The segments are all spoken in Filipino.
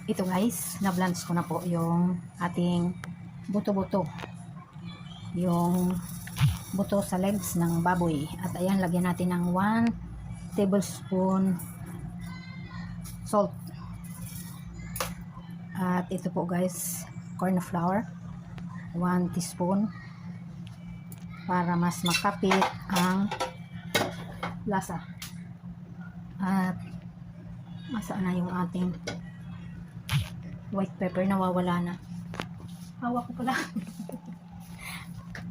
Ito guys, na-blanch ko na po yung ating buto-buto. Yung buto sa legs ng baboy. At ayan, lagyan natin ng 1 tablespoon salt. At ito po guys, corn flour. 1 teaspoon. Para mas makapit ang lasa. At masaan na yung ating white pepper, nawawala na. Hawak ko pala.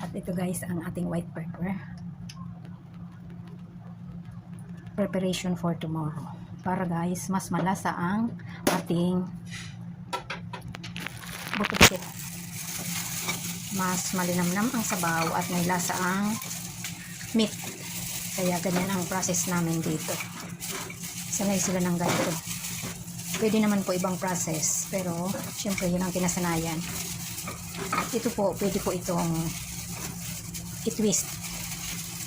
At ito guys, ang ating white pepper. Preparation for tomorrow. Para guys, mas malasa ang ating buto-buto. Mas malinamnam ang sabaw at may lasa ang meat. Kaya ganyan ang process namin dito. Sanay sila ng ganito. Pwede naman po ibang process, pero syempre yun ang kinasanayan. Ito po, pwede po itong i-twist.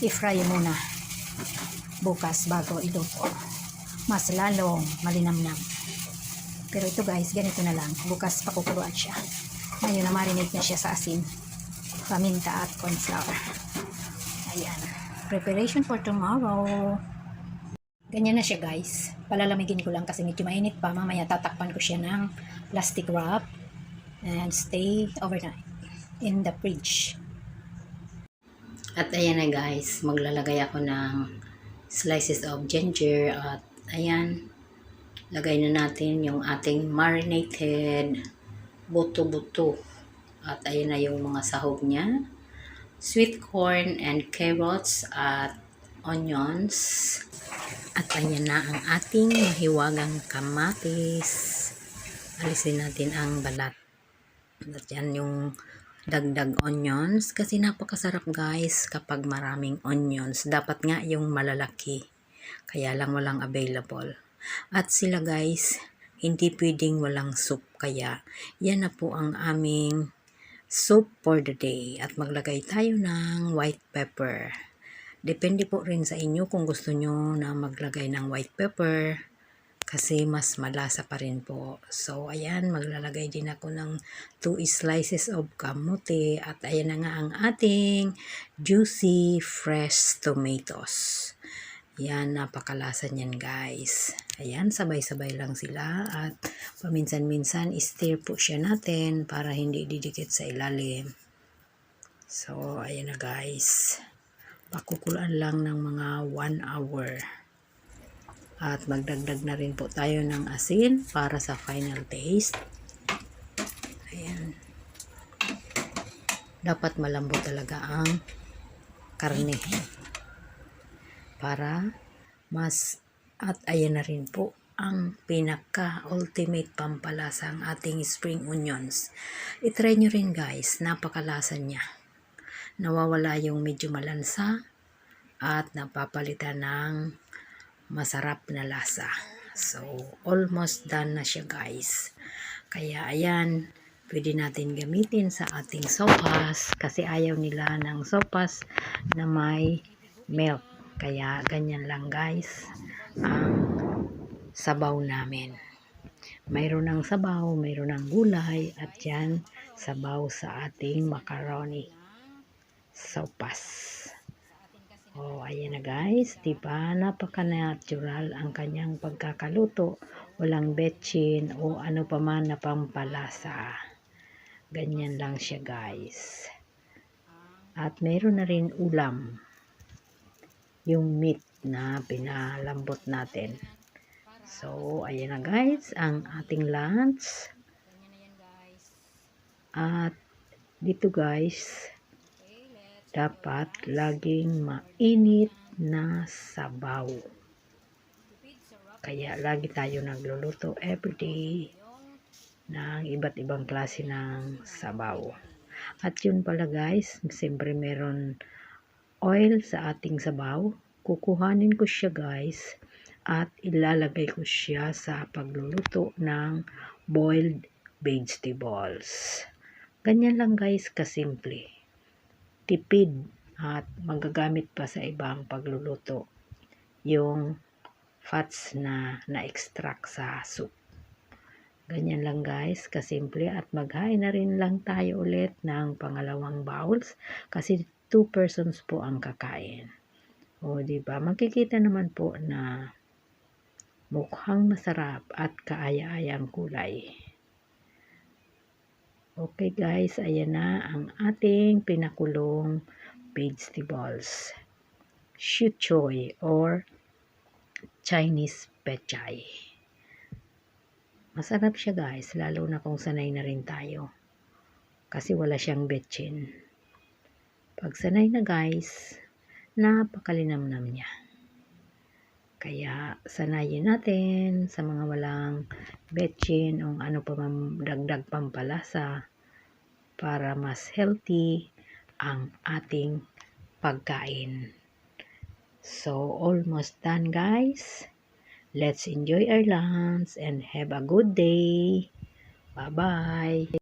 I-fry muna bukas bago iluto. Mas lalong malinamnam. Pero ito guys, ganito na lang. Bukas pakukuluan siya. Ngayon na marinate na siya sa asin, paminta at corn flour. Ayan. Preparation for tomorrow. Ganyan na siya guys. Palalamigin ko lang kasi medyo mainit pa. Mamaya tatakpan ko siya ng plastic wrap and stay overnight in the fridge. At ayan na guys, maglalagay ako ng slices of ginger at ayan, lagay na natin yung ating marinated buto-buto. At ayan na yung mga sahog niya. Sweet corn and carrots at onions. At ayan na ang ating mahiwagang kamatis. Alisin natin ang balat. At yan yung dagdag onions. Kasi napakasarap guys kapag maraming onions. Dapat nga yung malalaki. Kaya lang walang available. At sila guys, hindi pwedeng walang soup. Kaya yan na po ang aming soup for the day. At maglagay tayo ng white pepper. Depende po rin sa inyo kung gusto nyo na maglagay ng white pepper kasi mas malasa pa rin po. So, ayan, maglalagay din ako ng 2 slices of kamote at ayan na nga ang ating juicy fresh tomatoes. Ayan, napakalasa niyan guys. Ayan, sabay-sabay lang sila at paminsan-minsan stir po siya natin para hindi didikit sa ilalim. So, ayan na guys. Pakukuluan lang ng mga 1 hour. At magdagdag na rin po tayo ng asin para sa final taste. Ayan. Dapat malambot talaga ang karne. Para mas, at ayan na rin po ang pinaka-ultimate pampalasa ang ating spring onions. I-try nyo rin guys, napakalasa niya. Nawawala yung medyo malansa at napapalitan ng masarap na lasa. So, almost done na siya guys. Kaya ayan, pwede natin gamitin sa ating sopas kasi ayaw nila ng sopas na may milk. Kaya ganyan lang guys ang sabaw namin. Mayroon ng sabaw, mayroon ng gulay at yan sabaw sa ating macaroni sopas. Oh, ayan na guys, diba? Napaka-natural ang kanyang pagkakaluto. Walang betchin o ano pa man na pampalasa. Ganyan lang siya guys. At meron na rin ulam. Yung meat na pinalambot natin. So, ayan na guys, ang ating lunch. At dito guys, dapat laging mainit na sabaw. Kaya lagi tayo nagluluto everyday ng iba't ibang klase ng sabaw. At yun pala guys, siyempre meron oil sa ating sabaw. Kukuhanin ko siya guys at ilalagay ko siya sa pagluluto ng boiled vegetables. Ganyan lang guys kasimple. Tipid at magagamit pa sa ibang pagluluto yung fats na na-extract sa soup. Ganyan lang guys, kasimple, at maghain na rin lang tayo ulit ng pangalawang bowls kasi 2 persons po ang kakain. O di ba? Makikita naman po na mukhang masarap at kaaya-ayang kulay. Okay guys, ayan na ang ating pinakulong vegetables. Shuchoy or Chinese pechay. Masarap siya guys, lalo na kung sanay na rin tayo. Kasi wala siyang betchin. Pag sanay na guys, napakalinamnam niya. Kaya sanayin natin sa mga walang betchin o ano pa dagdag pampalasa para mas healthy ang ating pagkain. So, almost done guys. Let's enjoy our lunch and have a good day. Bye-bye.